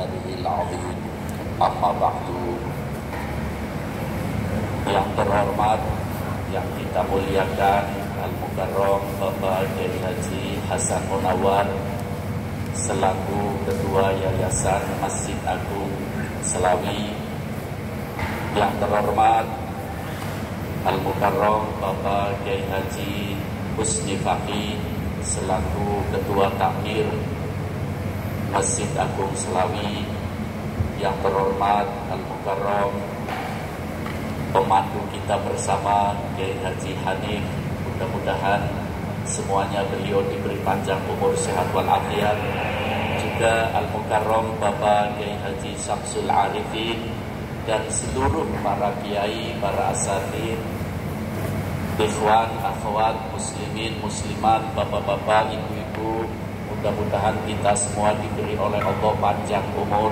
ومقداره العظيم. Amma ba'du. Yang terhormat, yang kita muliakan, Al-Mukarram Bapak Kiai Haji Hasan Munawar selaku Ketua Yayasan Masjid Agung Selawi. Yang terhormat, Al-Mukarram Bapak Kiai Haji Husni Faqih selaku Ketua Takmir Masjid Agung Selawi. Yang terhormat, Al-Mukarram pemandu kita bersama Kiai Haji Hanif, mudah-mudahan semuanya beliau diberi panjang umur, sehat walafiat. Juga Al-Mukarram Bapak Kiai Haji Syamsul Arifin dan seluruh para kiai, para asatidz, ikhwan, akhwat, muslimin, muslimat, bapak-bapak, ibu-ibu, mudah-mudahan kita semua diberi oleh Allah panjang umur,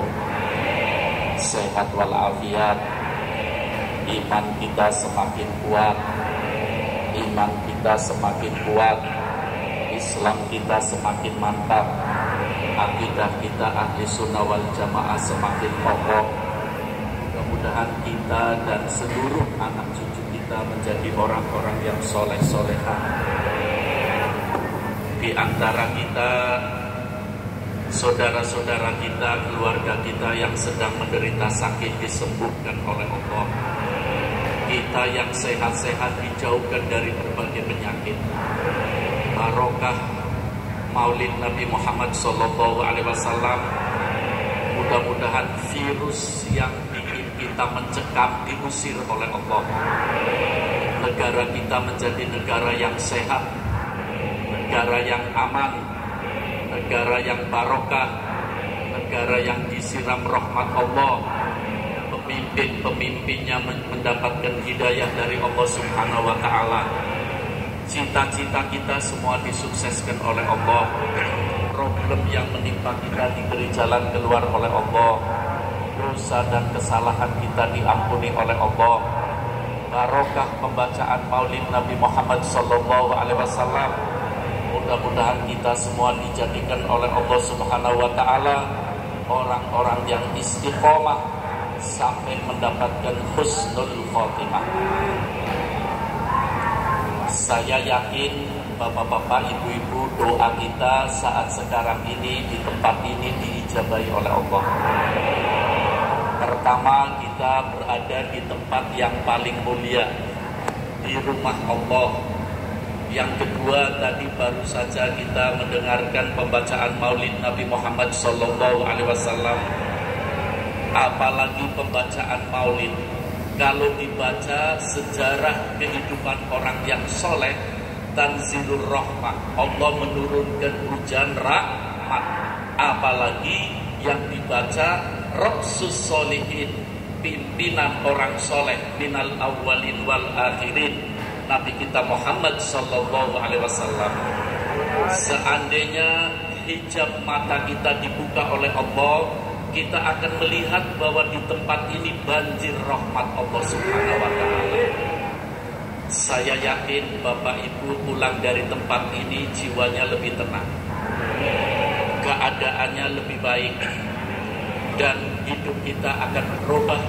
sehat walafiat, iman kita semakin kuat, iman kita semakin kuat, Islam kita semakin mantap, akidah kita ahli sunnah wal jamaah semakin kokoh. Mudah-mudahan kita dan seluruh anak cucu kita menjadi orang-orang yang soleh-solehah. Di antara kita, saudara-saudara kita, keluarga kita yang sedang menderita sakit disembuhkan oleh Allah. Kita yang sehat-sehat dijauhkan dari berbagai penyakit. Barokah Maulid Nabi Muhammad SAW. Mudah-mudahan virus yang bikin kita mencekam diusir oleh Allah. Negara kita menjadi negara yang sehat, negara yang aman, negara yang barokah, negara yang disiram rahmat Allah, pemimpin-pemimpinnya mendapatkan hidayah dari Allah Subhanahu wa Ta'ala. Cita-cita kita semua disukseskan oleh Allah. Problem yang menimpa kita diberi jalan keluar oleh Allah. Dosa dan kesalahan kita diampuni oleh Allah. Barokah pembacaan Maulid Nabi Muhammad SAW. Mudah-mudahan kita semua dijadikan oleh Allah Subhanahu wa Ta'ala orang-orang yang istiqomah sampai mendapatkan husnul khotimah. Saya yakin bapak-bapak, ibu-ibu, doa kita saat sekarang ini di tempat ini diijabahi oleh Allah. Pertama, kita berada di tempat yang paling mulia, di rumah Allah. Yang kedua, tadi baru saja kita mendengarkan pembacaan Maulid Nabi Muhammad SAW. Apalagi pembacaan Maulid, kalau dibaca sejarah kehidupan orang yang soleh, tanzilur rahmah, Allah menurunkan hujan rahmat. Apalagi yang dibaca Ra'sus Solihin, pimpinan orang soleh, minal awwalin wal akhirin, Nabi kita Muhammad SAW. Seandainya hijab mata kita dibuka oleh Allah, kita akan melihat bahwa di tempat ini banjir rahmat Allah Subhanahu wa Ta'ala. Saya yakin Bapak Ibu pulang dari tempat ini jiwanya lebih tenang, keadaannya lebih baik, dan hidup kita akan berubah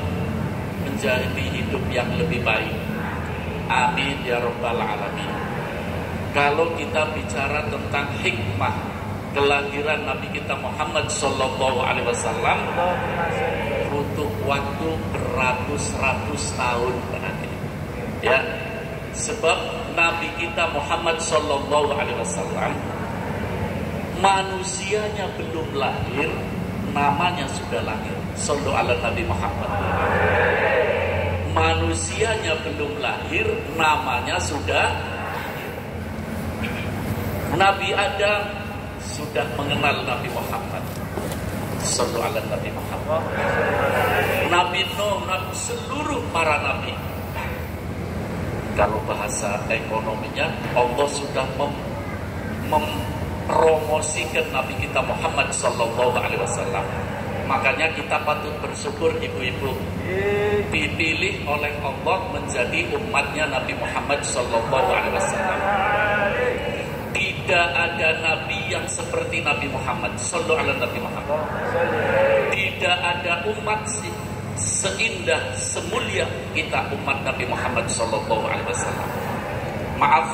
menjadi hidup yang lebih baik. Amin ya rabbal alamin. Kalau kita bicara tentang hikmah kelahiran Nabi kita Muhammad SAW, butuh waktu beratus-ratus tahun berarti. Ya, sebab Nabi kita Muhammad SAW manusianya belum lahir, namanya sudah lahir. Shallu ala Nabi Muhammad. Manusianya belum lahir, namanya sudah. Nabi Adam sudah mengenal Nabi Muhammad. Shallu ala Nabi Muhammad. Nabi Nuh, seluruh para nabi. Kalau bahasa ekonominya, Allah sudah mempromosikan Nabi kita Muhammad SAW. Makanya kita patut bersyukur ibu-ibu, dipilih oleh Allah menjadi umatnya Nabi Muhammad SAW. Tidak ada nabi yang seperti Nabi Muhammad. Sallu ala Nabi Muhammad. Di tidak ada umat seindah, semulia kita umat Nabi Muhammad SAW. Maaf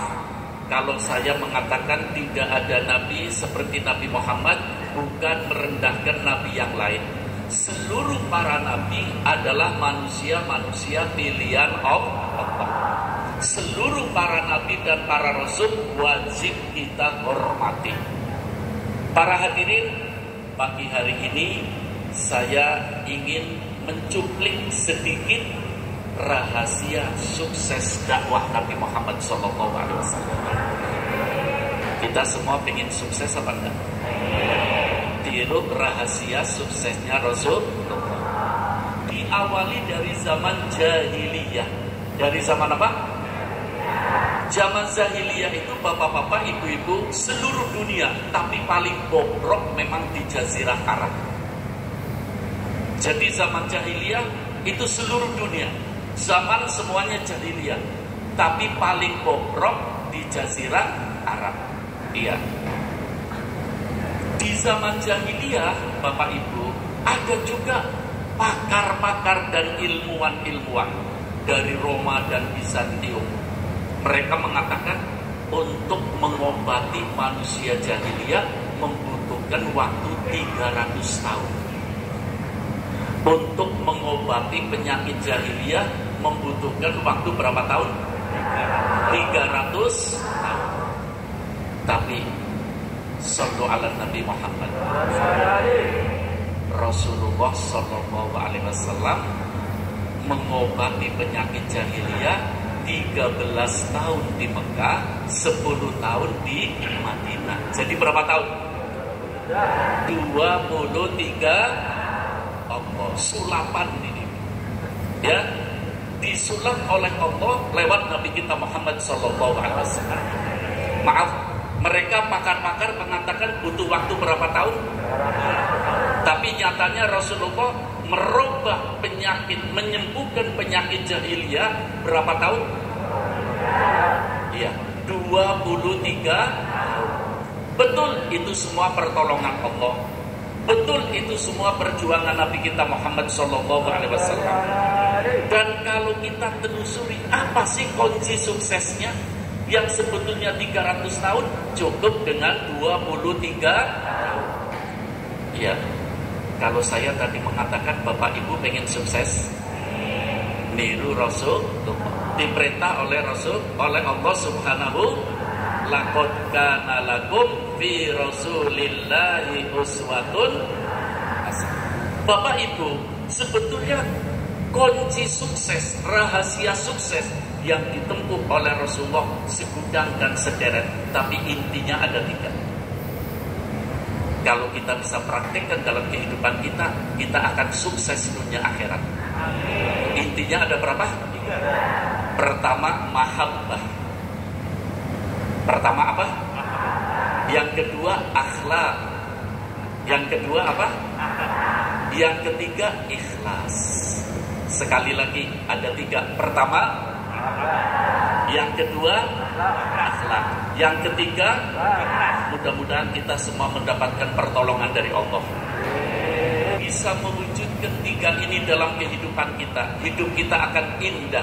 kalau saya mengatakan tidak ada Nabi seperti Nabi Muhammad, bukan merendahkan Nabi yang lain. Seluruh para Nabi adalah manusia-manusia pilihan Allah. Seluruh para Nabi dan para Rasul wajib kita hormati. Para hadirin, pagi hari ini saya ingin mencuplik sedikit rahasia sukses dakwah Nabi Muhammad SAW. Kita semua ingin sukses apa enggak? Tiru rahasia suksesnya Rasulullah. Diawali dari zaman jahiliyah. Dari zaman apa? Zaman jahiliyah itu bapak-bapak, ibu-ibu seluruh dunia, tapi paling bobrok memang di Jazirah Arab. Jadi zaman jahiliyah itu seluruh dunia, zaman semuanya jahiliyah, tapi paling bobrok di Jazirah Arab. Iya. Di zaman jahiliyah, bapak ibu, ada juga pakar-pakar dan ilmuwan-ilmuwan dari Roma dan Bizantium. Mereka mengatakan untuk mengobati manusia jahiliyah membutuhkan waktu 300 tahun. Untuk mengobati penyakit jahiliyah membutuhkan waktu berapa tahun? 300 tahun. Tapi sallu ala Nabi Muhammad, Rasulullah sallallahu alaihi wasallam mengobati penyakit jahiliyah 13 tahun di Mekah, 10 tahun di Madinah. Jadi berapa tahun? 23 Allah, sulapan ini. Ya, disulap oleh Allah lewat Nabi kita Muhammad SAW. Maaf, mereka pakar-pakar mengatakan butuh waktu berapa tahun? Tapi nyatanya Rasulullah merubah penyakit, menyembuhkan penyakit jahiliyah berapa tahun? Iya, 23 tahun. Betul, itu semua pertolongan Allah. Betul, itu semua perjuangan Nabi kita Muhammad SAW. Dan kalau kita telusuri apa sih kunci suksesnya yang sebetulnya 300 tahun cukup dengan 23 tahun. Iya. Kalau saya tadi mengatakan Bapak Ibu pengen sukses, niru Rasul, diperintah oleh Rasul, oleh Allah Subhanahu, laqad kana lakum fi Rasulillahi uswatun hasanah. Bapak Ibu, sebetulnya kunci sukses, rahasia sukses yang ditempuh oleh Rasulullah segudang dan sederet, tapi intinya ada 3. Kalau kita bisa praktekkan dalam kehidupan kita, kita akan sukses dunia akhirat. Intinya ada berapa? 3. Pertama, mahabbah. Pertama apa? Yang kedua, akhlak. Yang kedua apa? Yang ketiga, ikhlas. Sekali lagi, ada 3. Pertama, yang kedua, akhlak. Yang ketiga, mudah-mudahan kita semua mendapatkan pertolongan dari Allah. Bisa mewujudkan 3 ini dalam kehidupan kita. Hidup kita akan indah,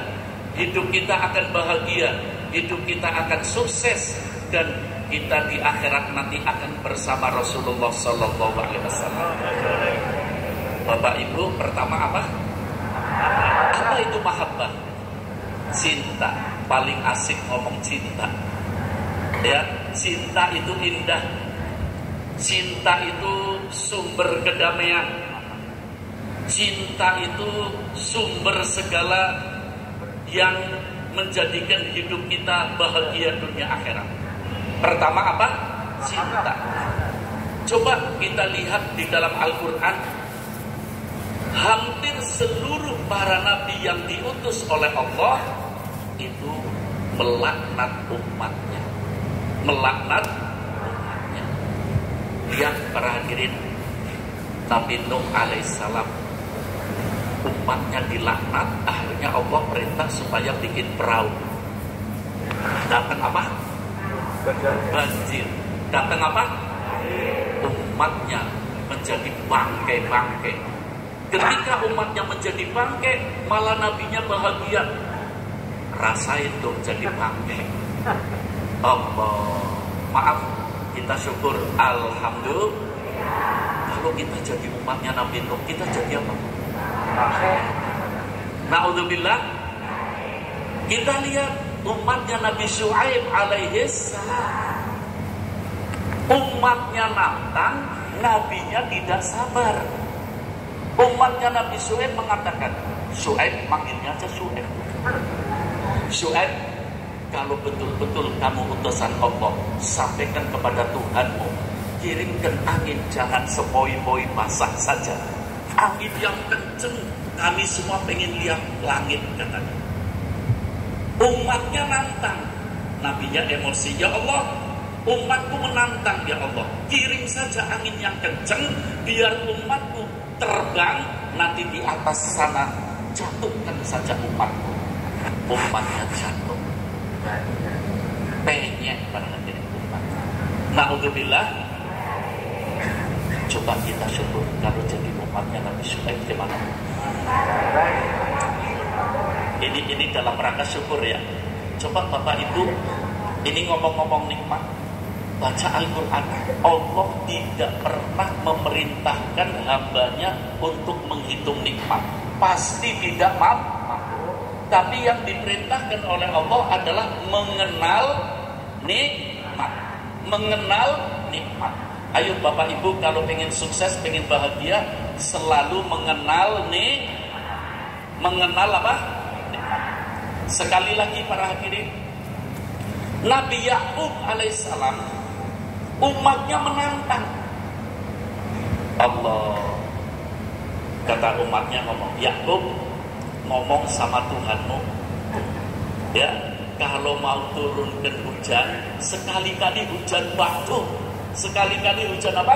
hidup kita akan bahagia, hidup kita akan sukses, dan kita di akhirat nanti akan bersama Rasulullah Sallallahu Alaihi Wasallam. Bapak Ibu, pertama apa? Apa itu mahabbah? Cinta. Paling asik ngomong cinta. Ya, cinta itu indah. Cinta itu sumber kedamaian. Cinta itu sumber segala yang menjadikan hidup kita bahagia dunia akhirat. Pertama apa? Cinta. Coba kita lihat di dalam Al-Quran, hampir seluruh para nabi yang diutus oleh Allah itu melaknat umatnya. Melaknat umatnya. Lihat para hadirin, Nabi Nuh alaihissalam, umatnya dilaknat, akhirnya Allah perintah supaya bikin perahu. Datang apa? Banjir. Datang apa? Umatnya menjadi bangkai-bangkai. Ketika umatnya menjadi bangkai, malah nabinya bahagia. Rasain dong jadi bangkai. Allah, maaf, kita syukur. Alhamdulillah. Kalau kita jadi umatnya Nabi Nuh, kita jadi apa? Na'udzubillah. Kita lihat umatnya Nabi Syuaib alaihi salam. Umatnya nantang, nabinya tidak sabar. Umatnya Nabi Syuaib mengatakan, Syuaib, manggilnya aja Syuaib. Syuaib, kalau betul-betul kamu utusan Allah, sampaikan kepada Tuhanmu, kirimkan angin, jangan sepoi-poi basah saja. Angin yang kenceng, kami semua pengen lihat langit, katanya. Umatnya nantang, nabinya emosi, ya Allah, umatku menantang, ya Allah, kirim saja angin yang kenceng, biar umatku terbang, nanti di atas sana jatuhkan saja umatku. Umatnya jatuh, penyek pada jadi umat. Na'udzubillah. Coba kita syukur kalau jadi umatnya Nabi Syuaib gimana? Ini dalam rangka syukur ya. Coba Bapak Ibu, ini ngomong-ngomong nikmat, baca Al-Quran. Allah tidak pernah memerintahkan hambanya untuk menghitung nikmat. Pasti tidak mampu. Tapi yang diperintahkan oleh Allah adalah mengenal nikmat. Mengenal nikmat. Ayo Bapak Ibu, kalau pengen sukses, pengen bahagia, selalu mengenal mengenal apa? Nikmat. Sekali lagi para hadirin, Nabi Yakub alaihissalam, umatnya menantang Allah. Kata umatnya ngomong, Yakub, ngomong sama Tuhanmu, ya, kalau mau turunkan hujan, sekali-kali hujan batu, sekali-kali hujan apa?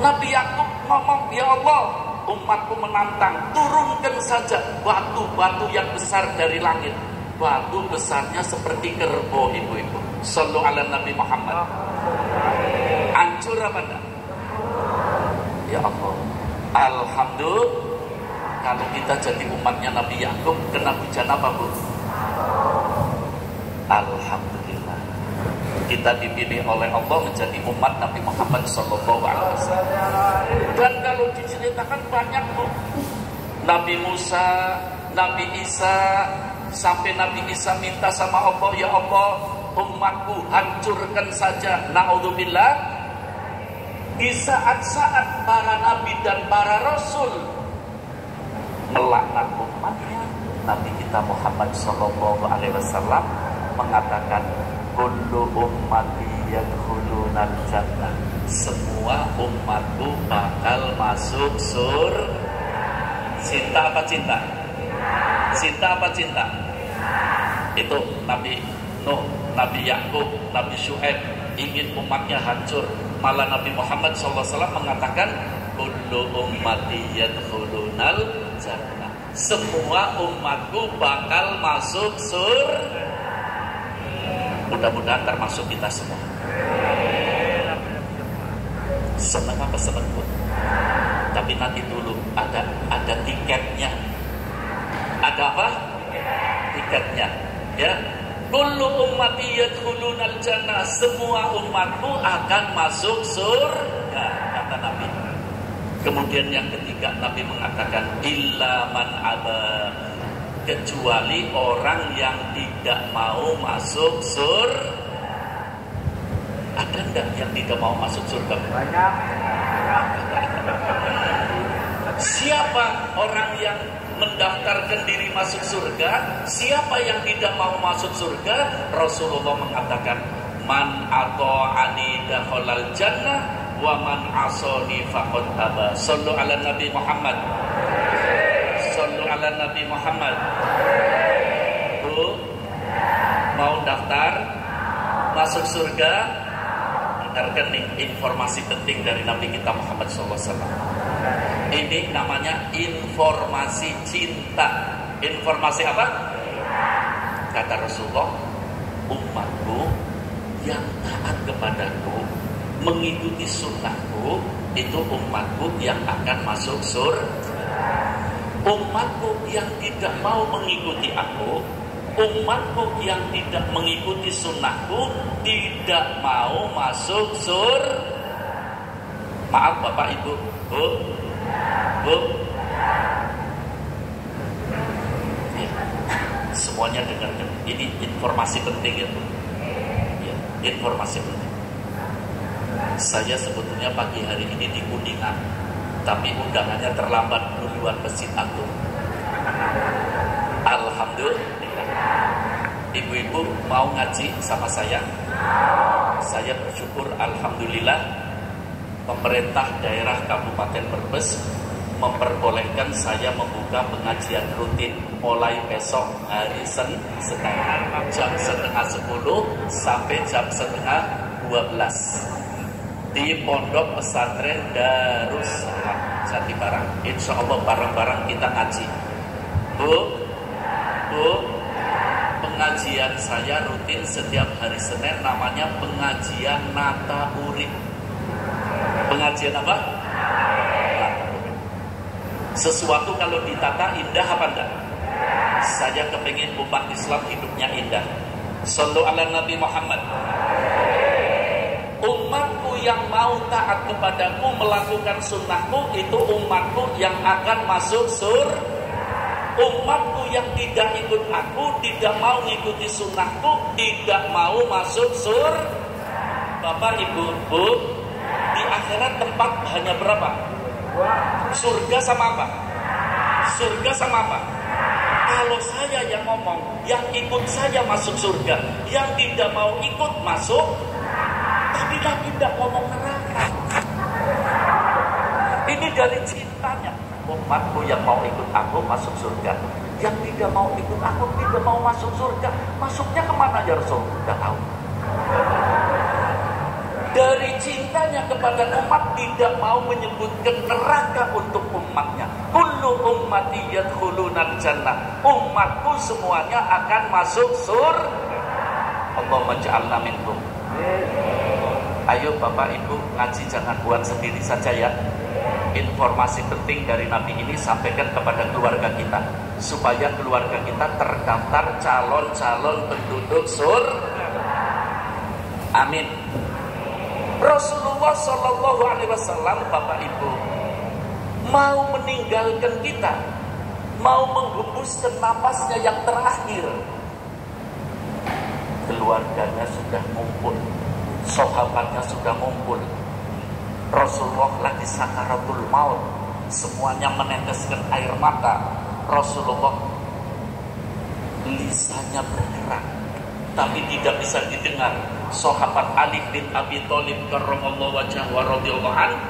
Nabi Yakub ngomong, ya Allah, umatku menantang, turunkan saja batu-batu yang besar dari langit. Batu besarnya seperti kerbau, ibu-ibu. Shallu ala Nabi Muhammad. Hancur apa enggak? Ya Allah, alhamdulillah. Kalau kita jadi umatnya Nabi Yakub, kena hujan apa, Bu? Alhamdulillah. Kita dipilih oleh Allah menjadi umat Nabi Muhammad SAW. Dan kalau diceritakan banyak, Bu. Nabi Musa, Nabi Isa, sampai Nabi Isa minta sama Allah, ya Allah, umatku hancurkan saja. Na'udzubillah. Di saat-saat para nabi dan para rasul melaknat umatnya, Nabi kita Muhammad SAW mengatakan, kullu ummati yadkhulunal jannah. Semua umatku bakal masuk surga. Cinta apa cinta? Cinta apa cinta? Itu Nabi Nuh, Nabi Yakub, Nabi Syuaib ingin umatnya hancur. Malah Nabi Muhammad SAW mengatakan, kullu ummati yadkhulunal jannah. Semua umatku bakal masuk surga. Mudah-mudahan termasuk kita semua. Senang apa senang, Bu? Tapi nanti dulu ada tiketnya. Ada apa? Tiketnya, ya. Kullu ummati yadkhulunal jannah. Semua umatku akan masuk surga, kata Nabi. Kemudian yang ketiga, Nabi mengatakan, illa man aba, kecuali orang yang tidak mau masuk surga. Ada enggak yang tidak mau masuk surga? Banyak. Siapa orang yang mendaftarkan diri masuk surga? Siapa yang tidak mau masuk surga? Rasulullah mengatakan, man ata'ani dakhalal jannah wa man asani faqad aba. Shallu ala Nabi Muhammad. Shallu ala Nabi Muhammad. Bu, mau daftar masuk surga? Dengarkan nih informasi penting dari Nabi kita Muhammad SAW. Ini namanya informasi cinta. Informasi apa? Kata Rasulullah, umatku yang taat kepadaku, mengikuti sunnahku, itu umatku yang akan masuk surga. Umatku yang tidak mau mengikuti aku, umatku yang tidak mengikuti sunnahku, tidak mau masuk surga. Maaf Bapak Ibu, Bu, ya, semuanya dengarkan. Ini informasi penting ya, ya, informasi penting. Saya sebetulnya pagi hari ini di Kuningan, tapi undangannya terlambat duluan Masjid Agung. Alhamdulillah. Ibu-ibu mau ngaji sama saya? Saya bersyukur, alhamdulillah, pemerintah daerah Kabupaten Brebes memperbolehkan saya membuka pengajian rutin mulai besok hari Senin jam 11:30 sampai jam 11:30 di Pondok Pesantren Darussalam Jati Barang. Insya Allah bareng-bareng kita ngaji. Bu, pengajian saya rutin setiap hari Senin, namanya pengajian Nata Urip. Pengajian apa? Sesuatu kalau ditata indah apa enggak? Saya kepingin umat Islam hidupnya indah. Shallu ala Nabi Muhammad. Umatku yang mau taat kepadaku, melakukan sunnahku, itu umatku yang akan masuk surga. Umatku yang tidak ikut aku, tidak mau mengikuti sunnahku, tidak mau masuk surga. Bapak Ibu, Bu, di akhirat tempat hanya berapa? Surga sama apa? Surga sama apa? Kalau saya yang ngomong, yang ikut saya masuk surga, yang tidak mau ikut masuk. Tapi tidak ngomong neraka. Ini dari cintanya. Umatku yang mau ikut aku masuk surga, yang tidak mau ikut aku tidak mau masuk surga. Masuknya kemana ya Rasul? Tidak tahu. Dari cintanya kepada umat tidak mau menyebutkan neraka untuk umatnya. Kullu ummati yadkhulunal jannah. Umatku semuanya akan masuk surga. Allahumma ja'alna minhum. Ayo Bapak Ibu ngaji jangan buat sendiri saja ya. Informasi penting dari Nabi ini sampaikan kepada keluarga kita, supaya keluarga kita terdaftar calon-calon penduduk surga. Amin. Rasulullah Shallallahu Alaihi Wasallam, Bapak Ibu, mau meninggalkan kita, mau menghembuskan napasnya yang terakhir. Keluarganya sudah ngumpul, sahabatnya sudah ngumpul. Rasulullah lagi sakaratul maut, semuanya meneteskan air mata. Rasulullah lisannya bergerak, tapi tidak bisa didengar. Sahabat Ali bin Abi Thalib karramallahu wajhahu wa radhiyallahu anhu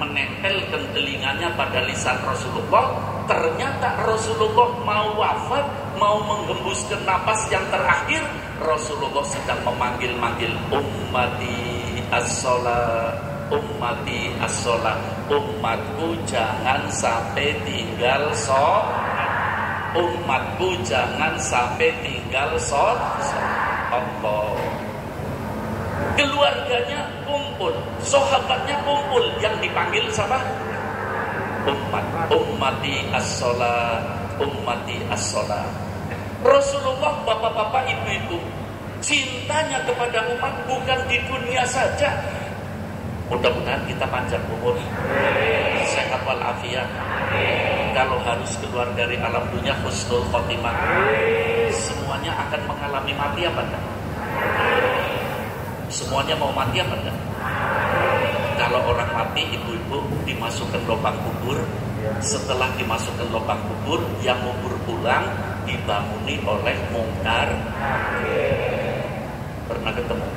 menempelkan telinganya pada lisan Rasulullah. Ternyata Rasulullah mau wafat, mau menghembuskan napas yang terakhir. Rasulullah sedang memanggil-manggil, ummati as-shalah, ummati as-shalah, umatku jangan sampai tinggal sholat, umatku jangan sampai tinggal sholat. Allah. Keluarganya kumpul, sahabatnya kumpul, yang dipanggil siapa? Ummati as-shalah, ummati as-shalah. Rasulullah, bapak-bapak, ibu-ibu, cintanya kepada umat bukan di dunia saja. Mudah-mudahan kita panjang umur, sehat walafiat. Kalau harus keluar dari alam dunia husnul khotimah, semuanya akan mengalami mati apa enggak? Semuanya mau mati apa enggak? Kalau orang mati, ibu-ibu, dimasukkan lubang kubur. Setelah dimasukkan lubang kubur, yang ngubur pulang dibanguni oleh mungkar. Pernah ketemu?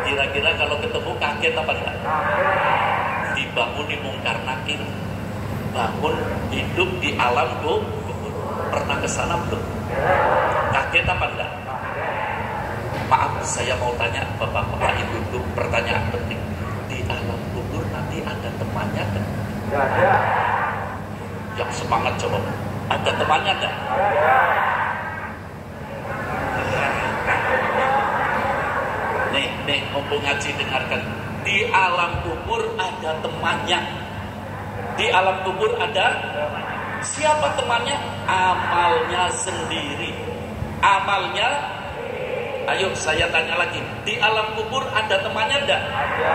Kira-kira kalau ketemu kaget apa enggak? Dibanguni mungkar nakir, bangun hidup di alam kubur. Pernah kesana belum? Kaget apa enggak? Maaf, saya mau tanya bapak-bapak, ibu-ibu, pertanyaan penting. Di alam kubur nanti ada temannya kan? Tidak ada. Yang semangat coba. Ada temannya enggak? Nih, Nih, mumpung ngaji dengarkan. Di alam kubur ada temannya. Di alam kubur ada siapa temannya? Amalnya sendiri. Amalnya, ayo saya tanya lagi. Di alam kubur ada temannya enggak? Ada.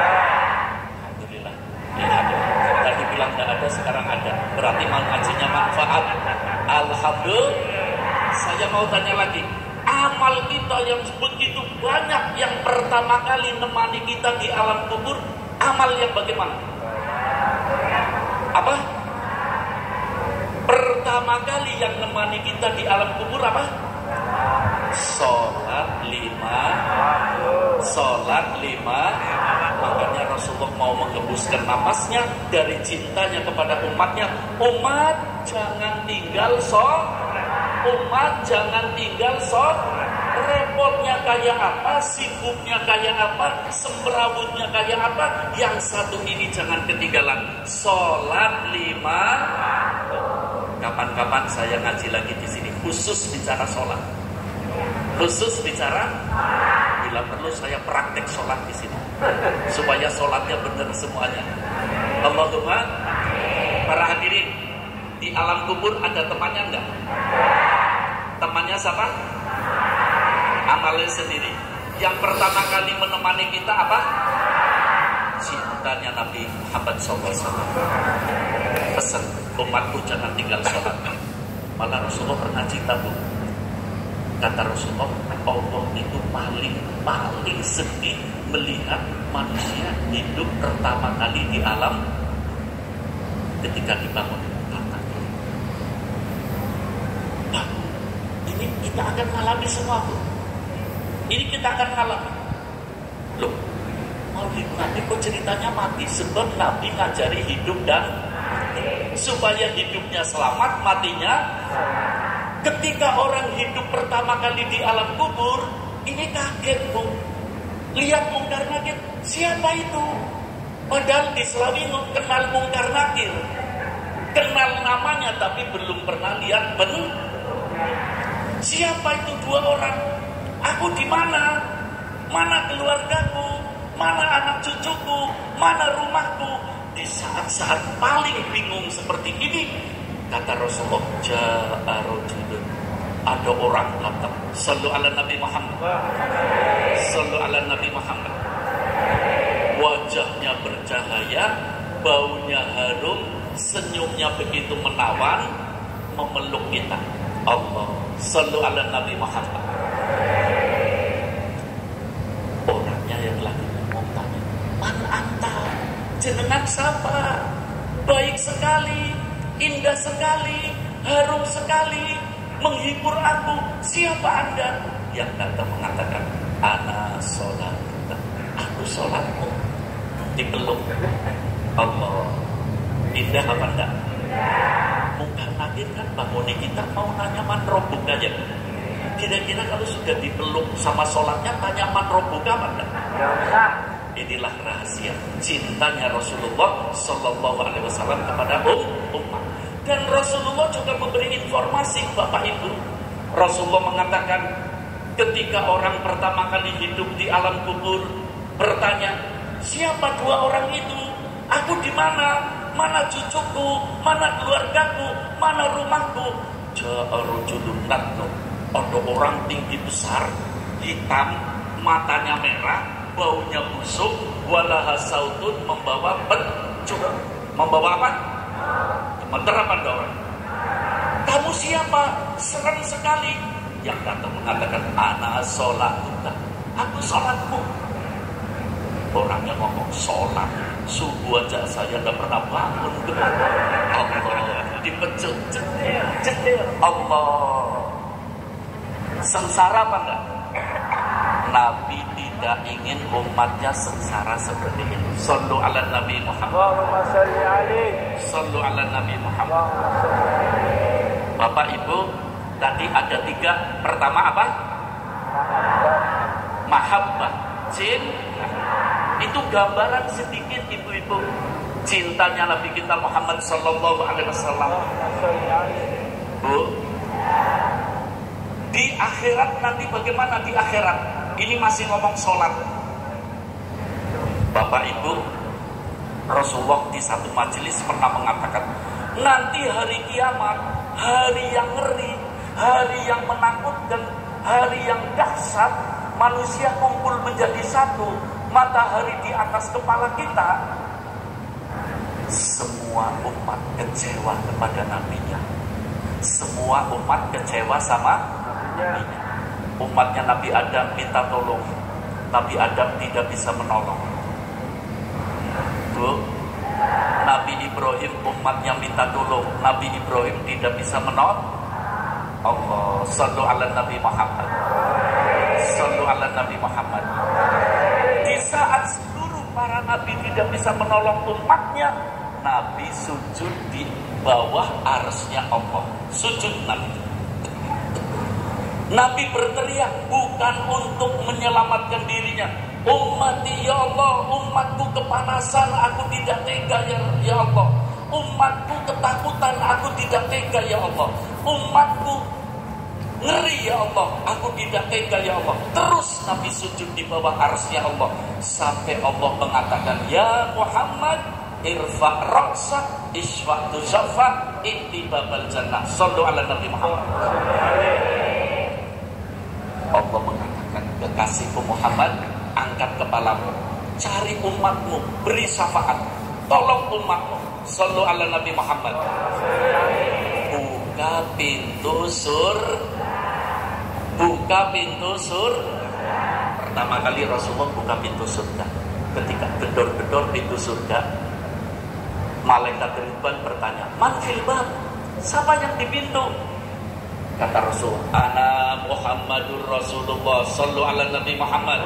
Alhamdulillah. Ya, ada. Tadi bilang enggak ada, sekarang ada. Berarti mau ngajinya manfaat. Alhamdulillah. Saya mau tanya lagi. Amal kita yang begitu banyak yang pertama kali nemani kita di alam kubur, amal yang bagaimana? Apa? Pertama kali yang nemani kita di alam kubur apa? Sholat 5. Makanya Rasulullah mau menghembuskan napasnya dari cintanya kepada umatnya. Umat jangan tinggal sholat. Umat jangan tinggal sholat. Repotnya kayak apa, sibuknya kayak apa, semrawutnya kayak apa. Yang satu ini jangan ketinggalan. Sholat 5. Kapan-kapan saya ngaji lagi di sini khusus bicara sholat. Khusus bicara, bila perlu saya praktek sholat di sini supaya sholatnya benar semuanya. Allahumma. Para hadirin, di alam kubur ada temannya enggak? Temannya siapa? Amalnya sendiri. Yang pertama kali menemani kita apa? Cintanya Nabi Muhammad SAW. Pesan umatku jangan tinggal sholat. Malah Rasulullah pernah cinta, Bu. Kata Rasulullah, Allah itu paling sedih melihat manusia hidup pertama kali di alam ketika dibangun. Ini kita akan mengalami semua, Bu. Ini kita akan mengalami. Loh, Maulid Nabi kok ceritanya mati? Sebab Nabi ngajari hidup dan mati. Supaya hidupnya selamat, matinya. Ketika orang hidup pertama kali di alam kubur, ini kaget, Bu. Lihat mungkar nakir. Siapa itu? Padahal di Slawi kenal mungkar nakir. Kenal namanya tapi belum pernah lihat siapa itu dua orang? Aku di mana? Mana keluargaku? Mana anak cucuku? Mana rumahku? Di saat-saat paling bingung seperti ini, kata Rasulullah, ja'a rajulun. Ada orang datang. Sallu ala Nabi Muhammad. Sallu ala Nabi Muhammad. Wajahnya bercahaya, baunya harum, senyumnya begitu menawan, memeluk kita. Allah, sallu ala Nabi Muhammad. Orangnya yang lagi ngomong tanya, man anta? Jenengan siapa? Baik sekali, indah sekali, harum sekali, menghibur aku. Siapa Anda? Yang datang mengatakan, ana sholat. Aku sholatmu. Dipeluk. Allah, indah apa enggak? Mungkar nakir kan bangunin kita mau nanya man robuka ya. Kira-kira kalau sudah dipeluk sama sholatnya tanya man robuka apa enggak? Inilah rahasia cintanya Rasulullah Sallallahu Alaihi Wasallam kepada umat. Dan Rasulullah juga memberi informasi, Bapak Ibu. Rasulullah mengatakan ketika orang pertama kali hidup di alam kubur bertanya, siapa dua orang itu? Aku di mana? Mana cucuku, mana keluargaku, mana rumahku? Ja'arujulun natnu. Ada orang tinggi besar, hitam, matanya merah, baunya busuk, walaha sautun, membawa pencuk. Membawa apa? Gemeter apa enggak orang? Kamu siapa? Serem sekali. Yang datang mengatakan, ana sholatuka. Aku sholatmu. Orangnya ngomong sholat. Subuh aja saya gak pernah bangun. Allah, dipecut, jedil. Allah, sengsara apa enggak? Nabi tidak ingin umatnya sengsara seperti ini. Sallu ala Nabi Muhammad. Sallu ala Nabi Muhammad. Bapak Ibu, tadi ada 3. Pertama apa? Mahabbah, cinta. Itu gambaran sedikit, ibu-ibu, cintanya Nabi kita Muhammad Sallallahu Alaihi Wasallam. Bu, di akhirat nanti bagaimana di akhirat? Ini masih ngomong sholat. Bapak Ibu, Rasulullah di satu majelis pernah mengatakan, nanti hari kiamat, hari yang ngeri, hari yang menakutkan, hari yang dahsyat, manusia kumpul menjadi satu, matahari di atas kepala kita. Semua umat kecewa kepada nabinya. Semua umat kecewa sama nabinya. Umatnya Nabi Adam minta tolong, Nabi Adam tidak bisa menolong. Tuh, Nabi Ibrahim umatnya minta tolong, Nabi Ibrahim tidak bisa menolong. Allah, sallu ala Nabi Muhammad, sallu ala Nabi Muhammad. Di saat seluruh para nabi tidak bisa menolong umatnya, Nabi sujud di bawah arsy Allah. Sujud Nabi. Nabi berteriak bukan untuk menyelamatkan dirinya. Ummati ya Allah, umatku kepanasan, aku tidak tega ya Allah. Umatku ketakutan, aku tidak tega ya Allah. Umatku ngeri ya Allah, aku tidak tega ya Allah. Terus Nabi sujud di bawah arsy Allah sampai Allah mengatakan, ya Muhammad, irfa' ra'sak, iswa' tuzafa, intibabal jannah. Sallu ala Nabi Muhammad. Allah mengatakan, kekasihku Muhammad, angkat kepalamu, cari umatmu, beri syafaat, tolong umatmu. Sallu ala Nabi Muhammad. Buka pintu buka pintu Pertama kali Rasulullah buka pintu surga. Ketika gedor-gedor pintu surga, malaikat Ridwan bertanya, man fil bab? Siapa yang di pintu? Kata Rasul, ana Muhammadur Rasulullah, sallu ala Nabi Muhammad.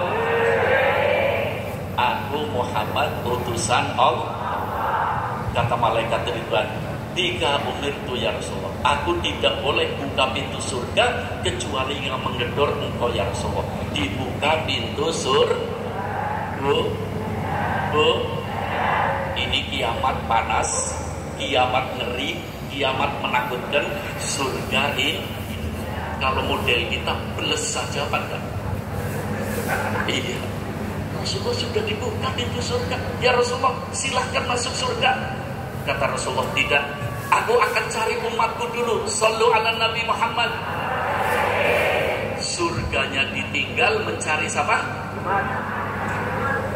Aku Muhammad, utusan Allah. Kata malaikat Ridwan, tiga umirtu ya Rasulullah, aku tidak boleh buka pintu surga kecuali yang menggedor engkau ya Rasulullah. Dibuka pintu surga. Bu, ini kiamat panas, kiamat ngeri, kiamat menakutkan. Surga ini kalau model kita beles saja pada. Iya, Rasulullah sudah dibuka pintu surga. Ya Rasulullah, silahkan masuk surga. Kata Rasulullah, tidak, aku akan cari umatku dulu. Sallu ala Nabi Muhammad. Surganya ditinggal, mencari siapa?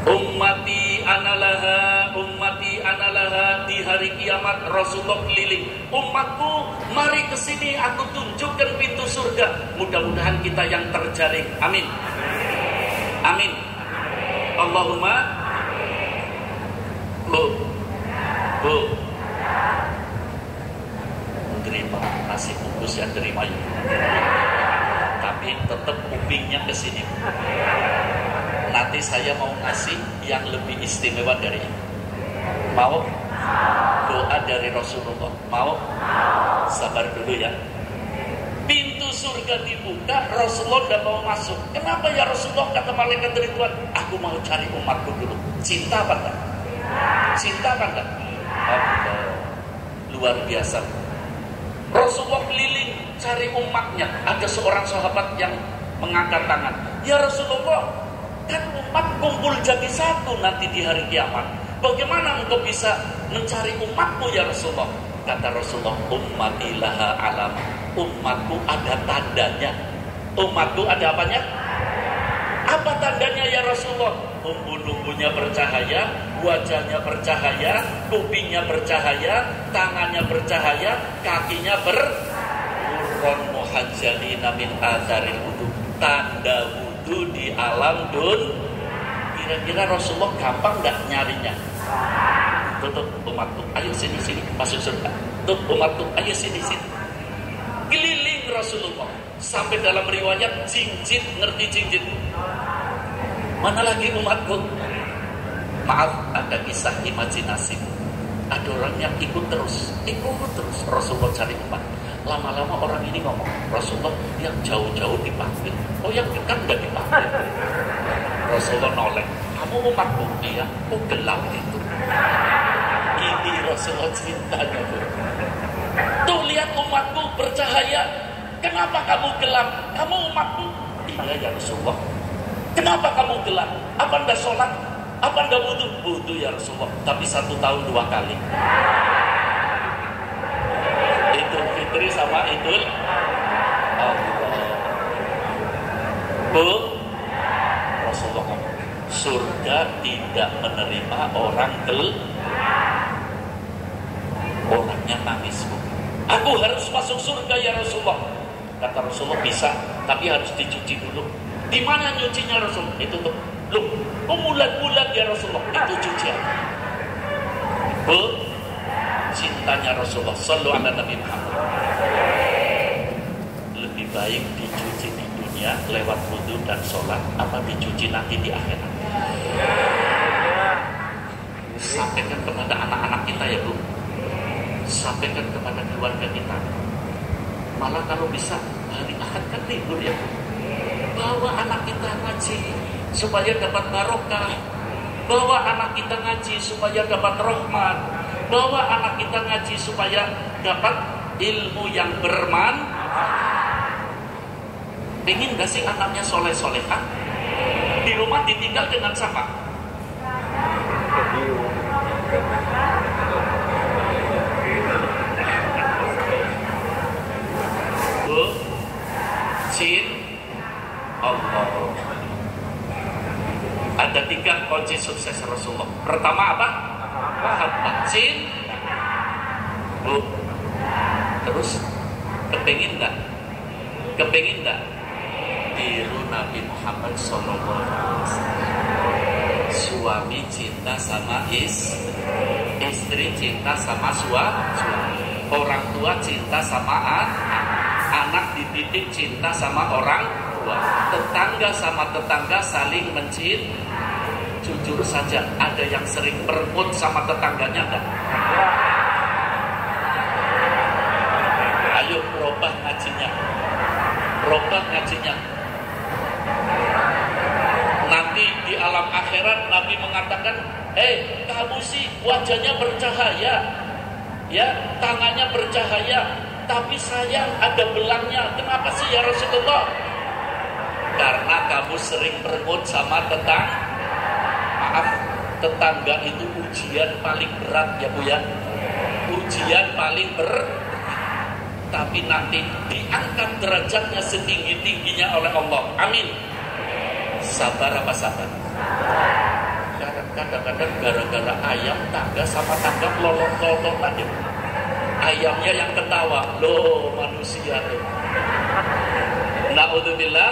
Ummati analaha, ummati analaha. Di hari kiamat Rasulullah keliling, umatku mari ke sini, aku tunjukkan pintu surga. Mudah-mudahan kita yang terjaring. Amin. Amin. Allahumma. Bu, terima nasi bungkus yang terima yuk. Tapi tetap kupingnya ke sini. Nanti saya mau ngasih yang lebih istimewa dari ini. Mau? Doa dari Rasulullah. Mau? Sabar dulu ya. Pintu surga dibuka, Rasulullah tidak mau masuk. Kenapa ya Rasulullah? Kata malaikat Ridwan, aku mau cari umatku dulu. Cinta apa enggak? Cinta apa enggak? Allah, luar biasa. Rasulullah keliling cari umatnya. Ada seorang sahabat yang mengangkat tangan. Ya Rasulullah, kan umat kumpul jadi satu nanti di hari kiamat. Bagaimana engkau bisa mencari umatmu ya Rasulullah? Kata Rasulullah, ummati laha alam. Umatku ada tandanya. Umatku ada apanya? Apa tandanya ya Rasulullah? Umbu-umbunya bercahaya, wajahnya bercahaya, kupingnya bercahaya, tangannya bercahaya, kakinya berurun muhajjalina min atharil wudu. Tanda wudu di alam Kira-kira Rasulullah gampang enggak nyarinya? Tutup umatku, ayo sini masuk surga. Tutup umatku, ayo sini. Keliling Rasulullah sampai dalam riwayat jinjit, ngerti jinjit? Mana lagi umatku? Maaf, ada kisah imajinasi. Ada orang yang ikut terus Rasulullah cari umat. Lama-lama orang ini ngomong, Rasulullah yang jauh-jauh dipanggil, oh yang dekat nggak dipanggil. Rasulullah noleh, kamu umatku? Iya, kok gelap itu. Ini Rasulullah cintanya tuh, lihat umatku bercahaya. Kenapa kamu gelap? Kamu umatku? Iya ya Rasulullah. Kenapa kamu gelap? Apa anda sholat? Apa enggak wudhu? Wudhu ya Rasulullah, tapi 1 tahun 2 kali. Idul Fitri sama Idul Allah. Bu, Rasulullah ngomong, surga tidak menerima orang orangnya nangis. Aku harus masuk surga ya Rasulullah. Kata Rasulullah, bisa, tapi harus dicuci dulu. Di mana nyucinya Rasul? Itu tuh. Loh, bulan-bulan ya Rasulullah, itu cucian. Bu, cintanya Rasulullah sallallahu alaihi Nabi Muhammad lebih baik dicuci di dunia lewat wudu dan sholat, apa dicuci nanti di akhirat? Sampaikan kepada anak-anak kita ya Bu, sampaikan kepada keluarga kita. Malah kalau bisa hari Ahad kan libur ya Bu, bawa anak kita ngaji supaya dapat barokah, bawa anak kita ngaji supaya dapat rahmat, bawa anak kita ngaji supaya dapat ilmu yang bermanfaat. Pengen gak sih anaknya soleh-solehah? Di rumah ditinggal dengan siapa? Bu, Cin, Allah. Ada 3 kunci sukses Rasulullah. Pertama apa? Mahabbah. Cin. Bu. Terus kepengin enggak? Kepengin enggak tiru Nabi Muhammad sallallahu alaihi wasallam? Suami cinta sama istri cinta sama suami, orang tua cinta sama anak dididik cinta sama orang tua, tetangga sama tetangga saling mencintai. Jujur saja, ada yang sering berebut sama tetangganya enggak? Ayo robah ngajinya, robah ngajinya. Nanti di alam akhirat Nabi mengatakan, kamu sih wajahnya bercahaya, ya tangannya bercahaya, tapi sayang ada belangnya. Kenapa sih ya Rasulullah? Karena kamu sering berebut sama tetangga. Maaf, tetangga itu ujian paling berat ya Bu ya. Ujian paling berat. Tapi nanti diangkat derajatnya setinggi-tingginya oleh Allah. Amin. Sabar apa sabar? Kadang-kadang gara-gara ayam tangga sama tangga lolong-lolongan ya. Ayamnya yang ketawa, loh manusia tuh. Na'udzubillah.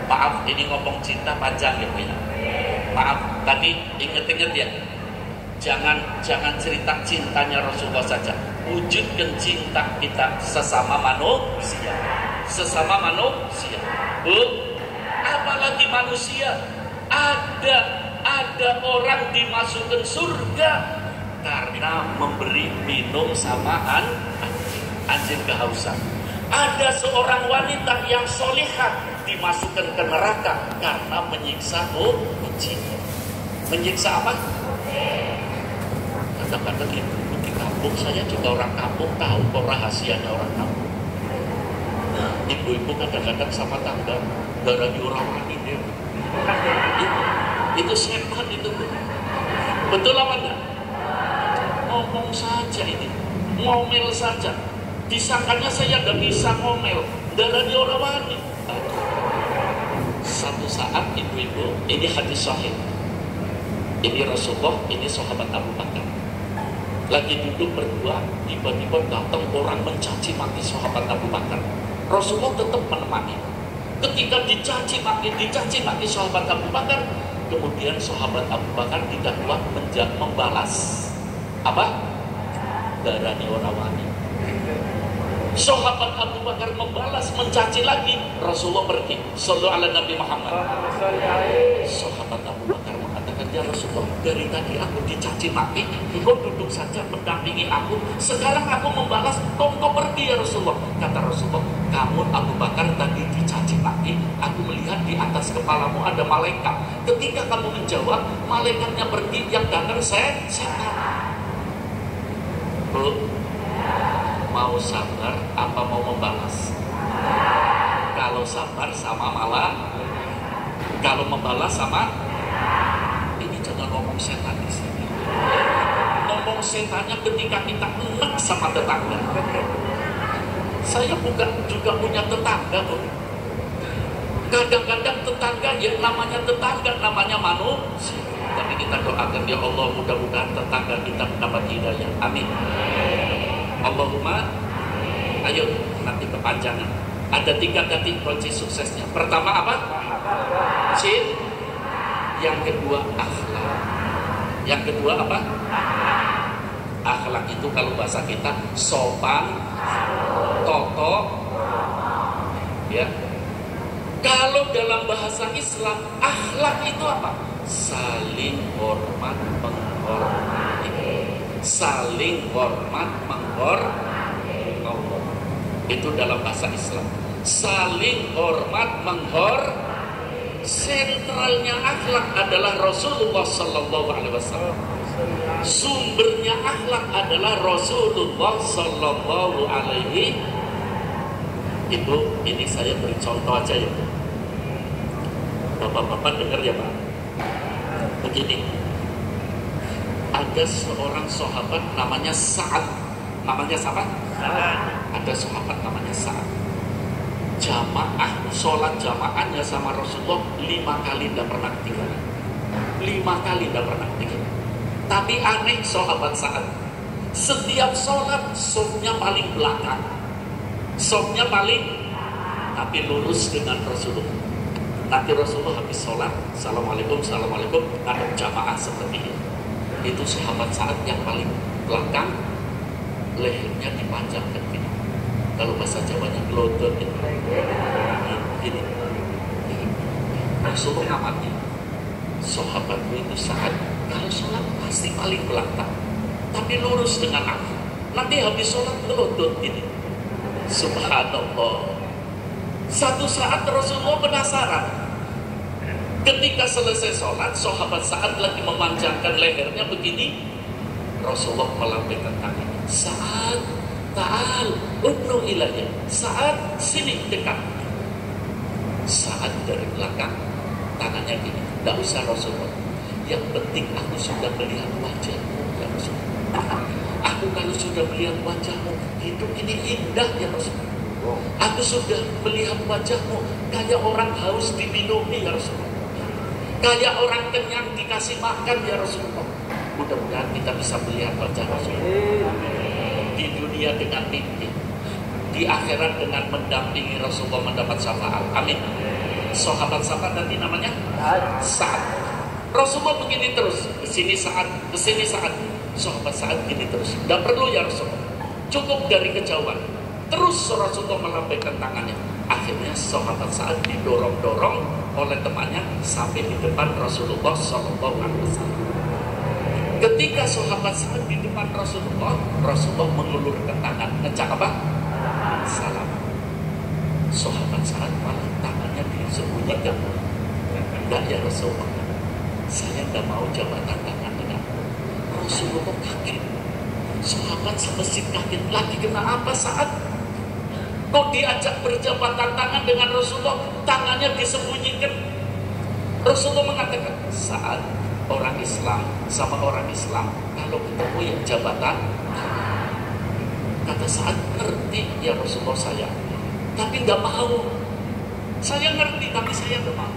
Maaf, ini ngomong cinta panjang ya Bu ya. Maaf, tadi inget-inget ya. Jangan cerita cintanya Rasulullah saja. Wujudkan cinta kita sesama manusia. Sesama manusia. Bu, apalagi manusia. Ada orang dimasukkan surga karena memberi minum sama anjing kehausan. Ada seorang wanita yang solehah dimasukkan ke neraka karena menyiksa kucing. Menyiksa apa? Kadang-kadang itu di kampung, saya juga orang kampung, tahu kok rahasianya orang kampung. Nah, ibu-ibu kadang-kadang sama tangga darah diurawanin dia. Itu setan itu. Betul apa enggak? Ngomong saja ini, ngomel saja. Disangkanya saya gak bisa ngomel, darah diurawanin. Satu saat ibu-ibu, ini hadis sahih. Ini Rasulullah, ini sahabat Abu Bakar. Lagi duduk berdua, tiba-tiba datang orang mencaci maki sahabat Abu Bakar. Rasulullah tetap menemani. Ketika dicaci maki sahabat Abu Bakar, kemudian sahabat Abu Bakar tidak kuat membalas. Apa? Darah diurawani. Sahabat Abu Bakar membalas, mencaci lagi. Rasulullah pergi. Sallallahu alaihi Nabi Muhammad. Sahabat Abu Bakar mengatakan, ya Rasulullah, dari tadi aku dicaci maki, engkau duduk saja mendampingi aku. Sekarang aku membalas, engkau pergi ya Rasulullah. Kata Rasulullah, kamu Abu Bakar tadi dicaci maki, aku melihat di atas kepalamu ada malaikat. Ketika kamu menjawab, malaikatnya pergi, yang datang setan. Bu, mau sabar apa mau membalas? Kalau sabar sama malah, kalau membalas sama. ini jangan ngomong setan di sini. Ngomong setannya ketika kita enak sama tetangga. Saya juga punya tetangga kok. Kadang-kadang tetangga ya namanya tetangga, namanya manusia. Tapi kita doakan ya Allah, mudah-mudahan tetangga kita mendapat hidayah. Amin. Allahumma, ayo nanti kepanjangan. Ada 3 tadi kunci suksesnya. Pertama apa? Cinta. Yang kedua akhlak. Yang kedua apa? Akhlak itu kalau bahasa kita sopan, toto, ya. Kalau dalam bahasa Islam, akhlak itu apa? Saling hormat menghormati. Saling hormat menghormati. Itu dalam bahasa Islam. Saling hormat menghormati. Sentralnya akhlak adalah Rasulullah Sallallahu Alaihi Wasallam. Sumbernya akhlak adalah Rasulullah Sallallahu Alaihi. Ibu, ini saya beri contoh aja ya. Bapak-bapak dengar ya Pak. Begini, ada seorang sahabat namanya Sa'ad. Namanya siapa? Ada sahabat namanya Sa'ad. Jamaah, sholat jamaahnya sama Rasulullah 5 kali tidak pernah ketinggalan. 5 kali tidak pernah ketinggalan. Tapi aneh sahabat Sa'ad, setiap sholat sofnya paling belakang, sofnya paling, tapi lurus dengan Rasulullah. Nanti Rasulullah habis sholat, assalamualaikum, assalamualaikum, ada jamaah seperti ini. Itu sahabat Sa'ad yang paling belakang, lehernya dipanjangkan gini. Kalau bahasa Jawanya glodot gitu. Gini. Rasulullah ngamati. Sahabatku itu Sa'ad kalau sholat pasti paling belakang, tapi lurus dengan aku. Nanti habis sholat glodot gini. Subhanallah. Satu saat Rasulullah penasaran. Ketika selesai sholat, sahabat Sa'ad lagi memanjangkan lehernya begini. Rasulullah melambaikan tangannya. Sa'ad, ta'al, udnu ilahnya. Sa'ad, sini dekat. Sa'ad dari belakang, tangannya gini. Tidak usah Rasulullah. Yang penting aku sudah melihat wajahmu ya Rasulullah. Aku kalau sudah melihat wajahmu, hidup ini indah ya Rasulullah. Aku sudah melihat wajahmu, kayak orang haus diminumi ya Rasulullah. Kayak orang kenyang dikasih makan ya Rasulullah. Mudah-mudahan kita bisa melihat wajah Rasulullah. Di dunia dengan mimpi, di akhirat dengan mendampingi Rasulullah mendapat syafaat. Amin. Sahabat-sahabat tadi namanya Sa'ad. Rasulullah begini terus, kesini Sa'ad, kesini Sa'ad. Sahabat Sa'ad gini terus. Tidak perlu ya Rasulullah, cukup dari kejauhan. Terus Rasulullah melambaikan tangannya. Akhirnya sahabat Sa'ad didorong-dorong oleh temannya sampai di depan Rasulullah Sallallahu Alaihi Wasallam. Ketika sahabat Sa'ad di depan Rasulullah, Rasulullah mengulurkan tangan, ngecak apa? Salam. Sahabat Sa'ad malah tangannya disembunyikan. Enggak ya Rasulullah, saya tidak mau jabatan tangan dengan Rasulullah. Kaget. Sahabat semestinya kaget lagi, kena apa Sa'ad? Kok diajak berjabatan tangan dengan Rasulullah, tangannya disembunyikan? Rasulullah mengatakan, Sa'ad, orang Islam sama orang Islam kalau ketemu yang jabatan, kata Sa'ad, ngerti ya Rasulullah saya, tapi nggak mau. Saya ngerti tapi saya nggak mau.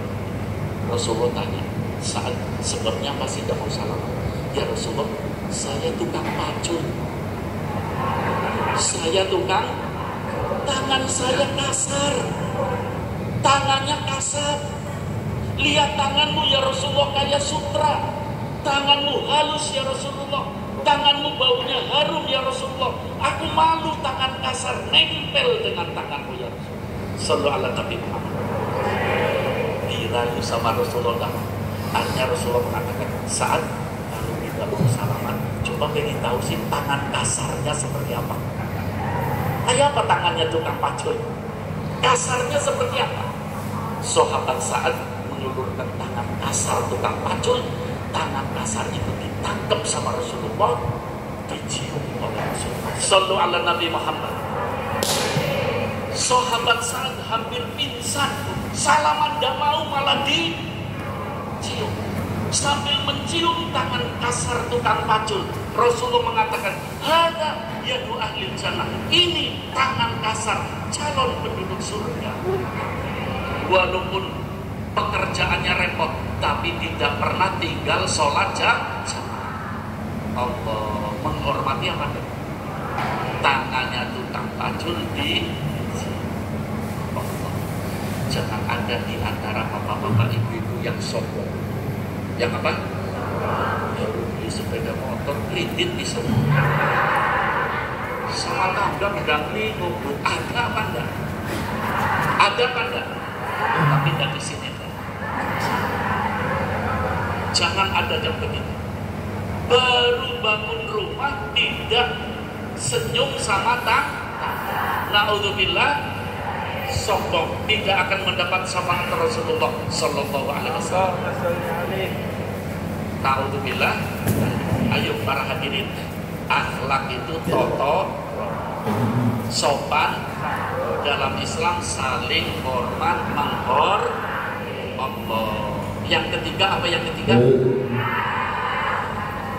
Rasulullah tanya, Sa'ad, sebabnya pasti tidak mau salam? Ya Rasulullah, saya tukang pacul. Saya tukang, tangan saya kasar, tangannya kasar. Lihat tanganmu ya Rasulullah kayak sutra. Tanganmu halus ya Rasulullah. Tanganmu baunya harum ya Rasulullah. Aku malu tangan kasar nempel dengan tanganmu ya Rasulullah. Sallallahu ala Nabi Muhammad. Dirayu sama Rasulullah. Akhirnya Rasulullah mengatakan, Saat kalau kita mau salaman, coba pengen tahu sih tangan kasarnya seperti apa. Kayak apa tangannya tukang pacul? Kasarnya seperti apa? Sahabat Sa'ad mengulurkan tangan kasar tukang pacul. Tangan kasar itu ditangkap sama Rasulullah, dicium oleh Rasulullah Sallallahu ala Nabi Muhammad. Sahabat Sa'ad hampir pingsan, salaman gak mau malah dicium. sambil mencium tangan kasar tukang pacul. Rasulullah mengatakan, hada yadu ahlil jannah, ini tangan kasar calon penduduk surga. Walaupun pekerjaannya repot, tapi tidak pernah tinggal sholat jamaah. Allah menghormati apa? Tangannya tukang pacul di Allah. Jangan ada di antara bapak-bapak ibu-ibu yang sombong. Yang apa? Beli sepeda motor, kredit bisa. Sama tangga berdangli ngubur. Ada apa enggak? Ada apa enggak? Tapi tidak di sini. Jangan ada yang begitu. Baru bangun rumah tidak senyum sama naudzubillah, sombong, tidak akan mendapat syafaat Rasulullah Sallallahu Alaihi Wasallam. Naudzubillah. Ayo para hadirin, akhlak itu toto, sopan, dalam Islam saling hormat, Allah. Yang ketiga apa yang ketiga?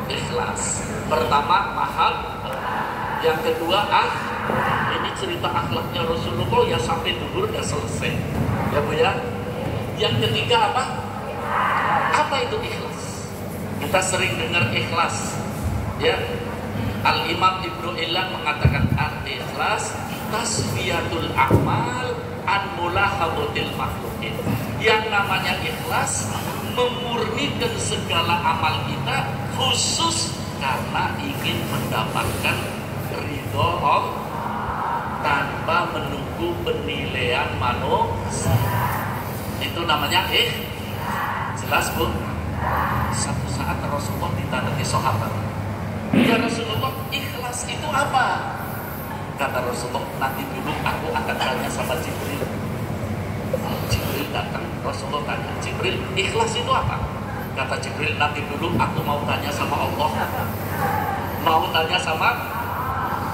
Ikhlas. Pertama mahal, yang kedua ini cerita akhlaknya Rasulullah ya sampai duhur udah selesai. Ya Bu ya. Yang ketiga apa? Apa itu ikhlas? Kita sering dengar ikhlas. Ya. Al-Imam Ibnu Ilah mengatakan al-ikhlas tasfiyatul a'mal an mulahadatil makhlukin. Yang namanya ikhlas memurnikan segala amal kita khusus karena ingin mendapatkan ridho Allah tanpa menunggu penilaian manusia. Itu namanya jelas Bu. Satu saat Rasulullah ditanyai sahabat, ya Rasulullah, ikhlas itu apa? Kata Rasulullah, nanti dulu aku akan tanya sama Jibril. Jibril datang, Rasulullah tanya, Jibril, ikhlas itu apa? Kata Jibril, nanti dulu aku mau tanya sama Allah. Mau tanya sama,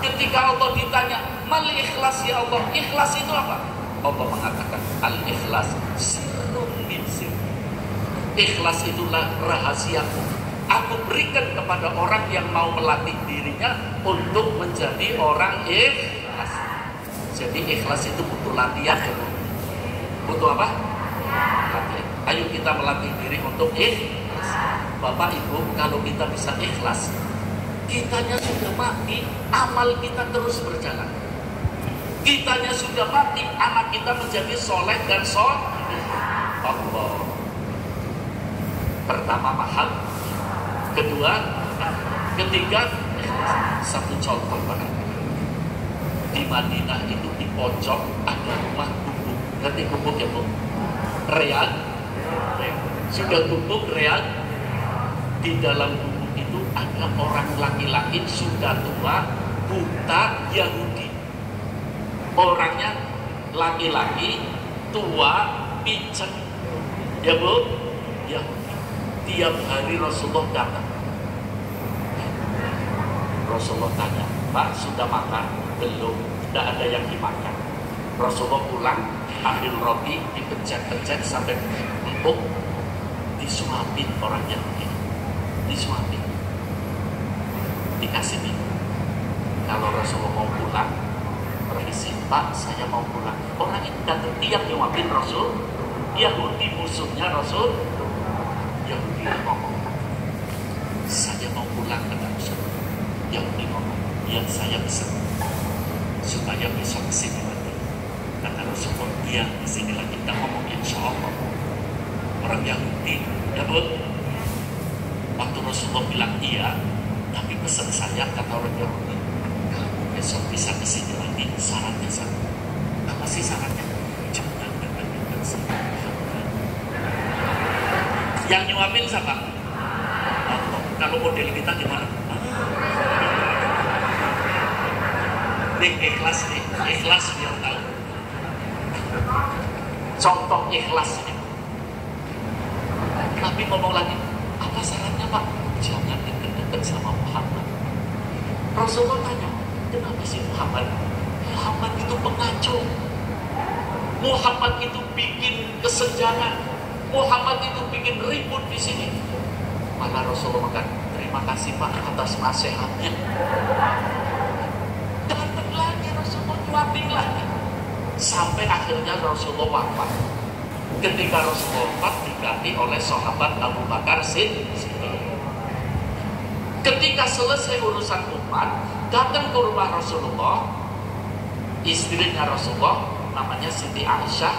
ketika Allah ditanya, mal ikhlas ya Allah, ikhlas itu apa? Allah mengatakan, al-ikhlas sirrun min sir. Ikhlas itulah rahasiaku. Aku berikan kepada orang yang mau melatih dirinya untuk menjadi orang ikhlas. Jadi ikhlas itu butuh latihan ya Bu. Butuh apa? Latihan. Ayo kita melatih diri untuk ikhlas. Bapak Ibu, kalau kita bisa ikhlas, kitanya sudah mati, amal kita terus berjalan. Kitanya sudah mati, anak kita menjadi soleh dan Allah. Pertama mahal, kedua, ketiga, satu contoh barangkali. Di Madinah itu di pojok ada rumah gubuk. Ngerti gubuk ya Bu? Real. Sudah gubuk real. Di dalam gubuk itu ada orang laki-laki sudah tua, buta, Yahudi. Orangnya laki-laki, tua, pincang. Ya Bu? Yahudi. Tiap hari Rasulullah datang. Rasulullah tanya, Pak sudah makan? Belum, tidak ada yang dimakan. Rasulullah pulang, ambil roti, dipencet-pencet sampai empuk, disuapin orang Yahudi. Disuapin, dikasih minum. Kalau Rasulullah mau pulang, permisi Pak, saya mau pulang. Orang itu datang tiap nyuapin Rasul. Yahudi musuhnya Rasul. Yahudi ngomong, saya mau pulang ke Rasul. Yahudi ngomong, ya saya bisa, supaya besok kesini lagi. Kata Rasulullah, iya kesini lagi. Kita ngomong insya Allah. Orang Yahudi, ya Bu. Waktu Rasulullah bilang iya, tapi pesan saya, kata orang Yahudi, kamu besok bisa kesini lagi, syaratnya satu. Apa sih syaratnya? Jangan dengarkan saya. Yang nyuapin siapa? Allah. Kalau model kita gimana? Nih ikhlas nih, ikhlas biar tahu. Contoh ikhlas ini. Nabi ngomong lagi, apa syaratnya Pak? Jangan deket-deket sama Muhammad. Rasulullah tanya, kenapa sih Muhammad? Muhammad itu pengacau. Muhammad itu bikin kesenjangan. Muhammad itu bikin ribut di sini. Maka Rasulullah mengatakan, terima kasih Pak atas nasihatnya. Datang lagi Rasulullah, nyuapin lagi. Sampai akhirnya Rasulullah wafat. Ketika Rasulullah wafat diganti oleh sahabat Abu Bakar Siddiq. Ketika selesai urusan umat, datang ke rumah Rasulullah, istrinya Rasulullah namanya Siti Aisyah,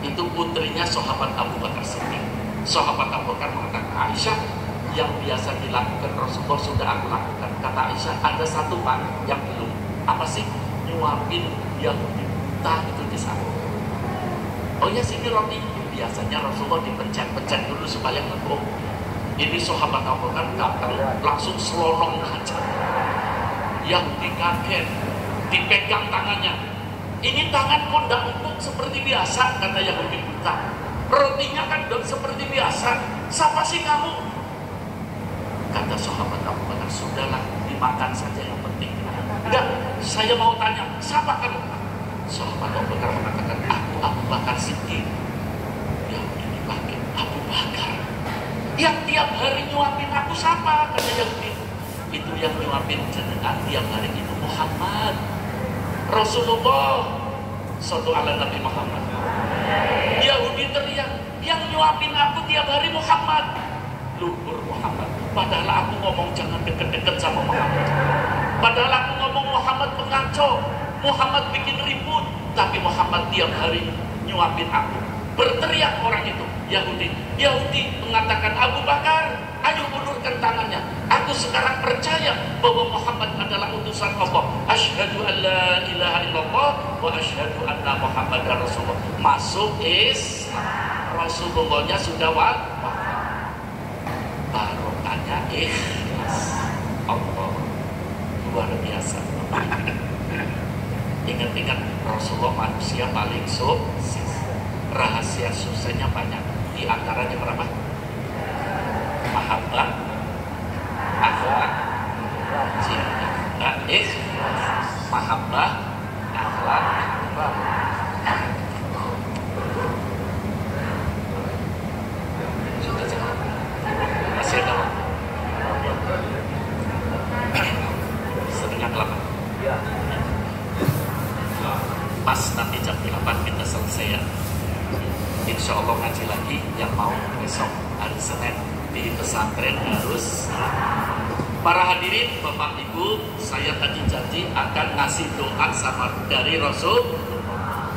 itu putrinya sahabat Abu Bakar Siddiq. Sahabat Abu Bakar mengatakan, Aisyah, yang biasa dilakukan Rasulullah sudah aku lakukan. Kata Aisyah, ada satu Pak yang belum. Apa sih? Nyuapin Yahudi buta itu di sana. Oh ya, sini roti. Biasanya Rasulullah dipencet-pencet dulu supaya ngebom. Ini sahabat Abu Bakar datang langsung selonong aja. Yahudi kaget, dipegang tangannya. Ini tangan kok tidak empuk seperti biasa, kata Yahudi buta. Rotinya kan seperti biasa. Siapa sih kamu? Kata sahabat Abu Bakar, sudahlah dimakan saja yang penting. Enggak, saya mau tanya, siapa kamu? Sahabat Abu Bakar mengatakan, aku Abu Bakar Siddiq. Yahudi dipanggil Abu Bakar. Yang tiap hari nyuapin aku siapa? Kata Yahudi. Itu yang nyuapin jenengan tiap hari itu Muhammad. Rasulullah sallallahu ala Nabi Muhammad. Yahudi teriak, yang nyuapin aku tiap hari Muhammad. Luhur Muhammad. Padahal aku ngomong jangan deket-deket sama Muhammad. Padahal aku ngomong Muhammad pengacau, Muhammad bikin ribut. Tapi Muhammad tiap hari nyuapin aku. Berteriak orang itu, Yahudi mengatakan, Abu Bakar, ayo ulurkan tangannya. Aku sekarang percaya bahwa Muhammad adalah utusan Allah. Asyhadu an la ilaha illallah wa asyhadu anna Muhammadar Rasulullah. Masuk Islam. Rasulullahnya sudah wafat. Barokahnya ikhlas. Allah luar biasa. Ingat-ingat Rasulullah manusia paling sukses. Rahasia suksesnya banyak. Di antaranya berapa? Mahabbah, akhlak, cinta, mahabbah, akhlak, sudah cukup. Masih ada waktu. Setengah 8. Pas nanti jam 8 kita selesai ya. Insya Allah ngaji lagi yang mau besok hari Senin di pesantren harus. Para hadirin, Bapak Ibu, saya tadi janji akan ngasih doa sama dari Rasul.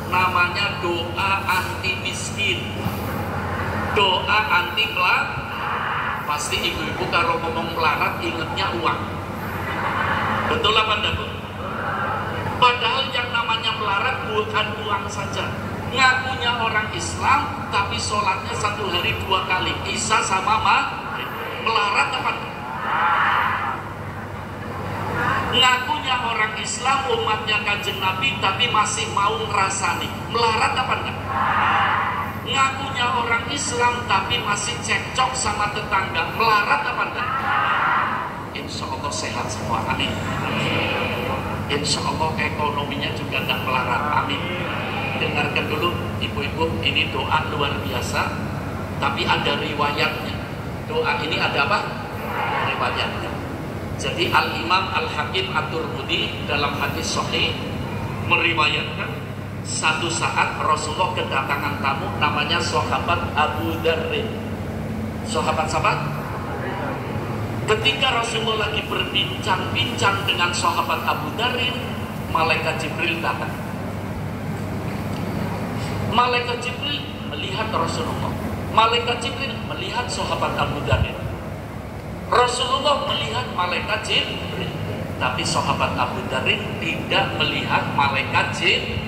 Namanya doa anti miskin, doa anti melarat. Pasti ibu-ibu kalau ngomong melarat ingatnya uang. Betul apa enggak, Bu? Padahal yang namanya melarat bukan uang saja. Ngakunya orang Islam, tapi sholatnya 1 hari 2 kali, Isya sama maghrib. Melarat apa? Ngakunya orang Islam, umatnya Kanjeng Nabi, tapi masih mau ngerasani. Melarat apa enggak? Ngakunya orang Islam, tapi masih cekcok sama tetangga. Melarat apa enggak? Insya Allah sehat semua, amin. Insya Allah ekonominya juga enggak melarat, amin. Dengarkan dulu ibu-ibu, ini doa luar biasa, tapi ada riwayatnya. Doa ini ada apa? Riwayatnya. Jadi Al-Imam Al-Hakim At-Tirmidzi dalam hadis sahih meriwayatkan satu saat Rasulullah kedatangan tamu namanya sahabat Abu Dzar. Sahabat siapa? Ketika Rasulullah lagi berbincang-bincang dengan sahabat Abu Dzar, malaikat Jibril datang. Malaikat Jibril melihat Rasulullah. Malaikat Jibril melihat sahabat Abu Dzar. Rasulullah melihat malaikat Jibril. Tapi sahabat Abu Dzar tidak melihat malaikat Jibril.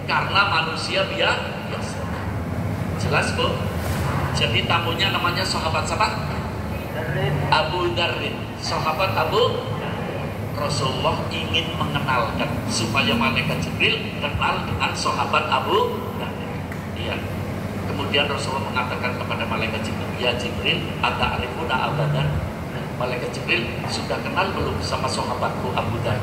Karena manusia biasa. Jelas, Bu? Jadi tamunya namanya sahabat siapa? Abu Dzar. Sahabat Abu. Rasulullah ingin mengenalkan supaya malaikat Jibril kenal dengan sahabat Abu Dzar. Iya. Kemudian Rasulullah mengatakan kepada malaikat Jibril, ya Jibril, ata'rifuna Abu Dzar? Malaikat Jibril, sudah kenal belum sama sahabatku Abu Dzar?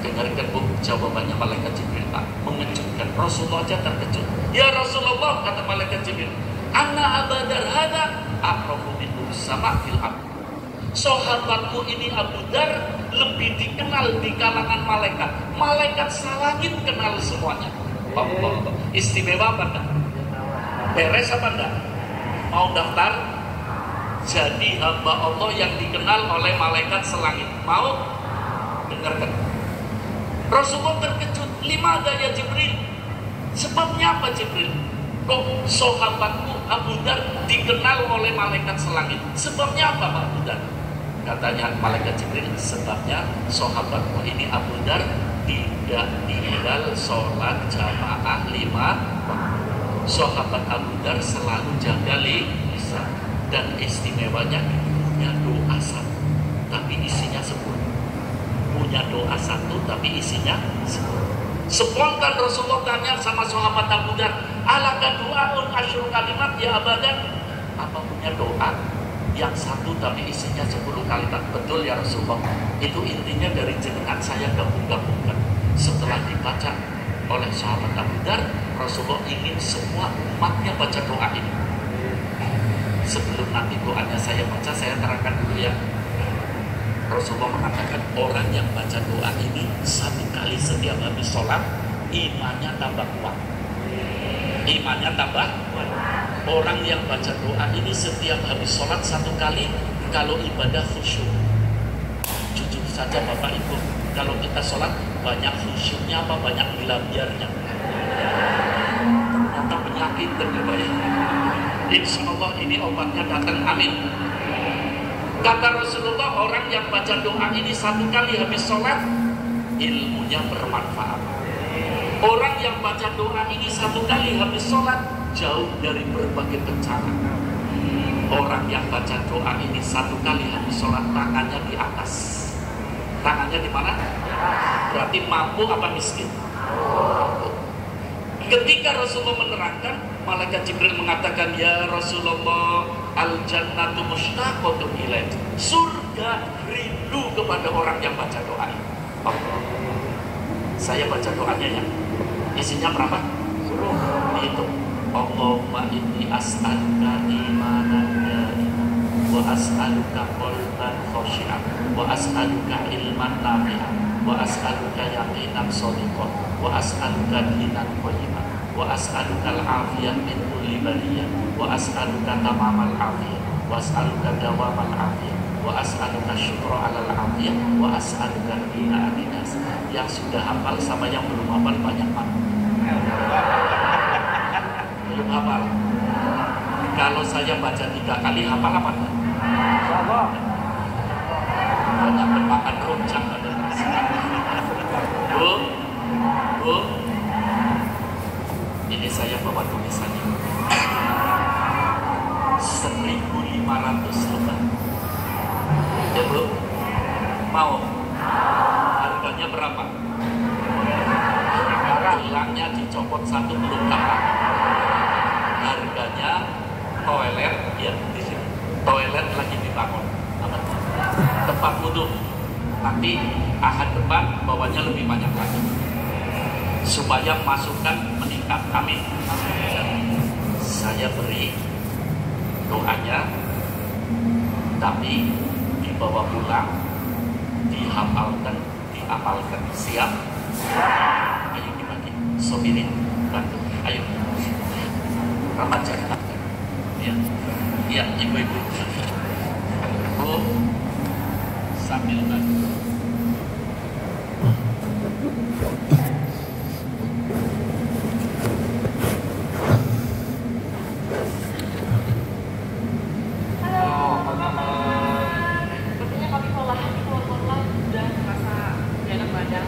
Dengarkan, Bu, jawabannya malaikat Jibril, Pak, mengejutkan. Rasulullah aja terkejut. Ya Rasulullah, kata malaikat Jibril, anna Abu Dzar hada aqrabu min nuris sama fil ardh. Sahabatku ini Abu Dar lebih dikenal di kalangan malaikat. Malaikat salangit kenal semuanya. Allah, istimewa apa enggak? Beres apa enggak? Mau daftar? Jadi hamba Allah yang dikenal oleh malaikat selangit. Mau? Dengarkan. Rasulullah terkejut. Lima ya Jibril. Sebabnya apa Jibril? Kok sahabatku Abu Dar dikenal oleh malaikat selangit? Sebabnya apa Pak Abu Dar? Katanya malaikat Jibril, sebabnya sahabatku ini Abu Dar tidak tinggal sholat jamaah 5 waktu. Sahabat Abu Dar selalu jaga lisan, dan istimewanya punya doa satu tapi isinya 10. Punya doa satu tapi isinya 10. Spontan Rasulullah tanya sama sahabat Abu Dar, alaka doaun asyur kalimat ya Abu Dar? Apa punya doa yang satu tapi isinya 10 kalimat? Betul ya Rasulullah. Itu intinya dari jenengan saya gabung-gabungkan. Setelah dibaca oleh sahabat Abu Dar, Rasulullah ingin semua umatnya baca doa ini. Sebelum nanti doanya saya baca, saya terangkan dulu ya. Rasulullah mengatakan orang yang baca doa ini satu kali setiap habis sholat, imannya tambah kuat. Imannya tambah kuat. Orang yang baca doa ini setiap habis sholat satu kali, kalau ibadah khusyuk. Jujur saja Bapak Ibu, kalau kita sholat banyak khusyuknya apa banyak bilambiarnya? Ternyata penyakit terjadi. Insya Allah ini obatnya datang, amin. Kata Rasulullah, orang yang baca doa ini satu kali habis sholat, ilmunya bermanfaat. Orang yang baca doa ini satu kali habis sholat, jauh dari berbagai bencana. Orang yang baca doa ini satu kali habis sholat, tangannya di atas. Tangannya di mana? Berarti mampu apa miskin? Ketika Rasulullah menerangkan, malaikat Jibril mengatakan, ya Rasulullah, al-jannatu mushtaqatun ilaik. Surga rindu kepada orang yang baca doa ini. Saya baca doanya ya. Isinya berapa? Itu. Allahumma inni as'aluka imanan da'iman wa as'aluka qalban khashi'an wa as'aluka ilman nafi'an wa as'aluka yaqinan shadiqan wa as'aluka dinan qayyiman wa as'aluka al-afiyah min kulli baliyah wa as'aluka tamamal afiyah wa as'aluka dawamal afiyah wa as'aluka syukra alal afiyah wa as'aluka ghina aninas. Yang sudah hafal sama yang belum hafal banyak mana? Belum hafal. Kalau saya baca 3 kali hafal apa? Banyak bermakan rujak pada Bu, ini saya bawa tulisannya 1.500 lembar. Ya Bu, mau? Harganya berapa? Gelangnya dicopot satu belum dapat. Harganya toilet ya di sini. Toilet lagi dibangun. Tempat wudhu. Nanti ahad depan bawahnya lebih banyak lagi. Supaya masukan meningkat. Amin. Saya beri doanya, tapi dibawa pulang, dihafalkan, diapalkan. Siap? Ayo dibagi. Sobirin, bantu. Ayo. Remaja. Ya, ya, ibu-ibu. Bu, sambil bantu. Sepertinya kami kelelahan di keluar-keluar sudah merasa tidak enak badan.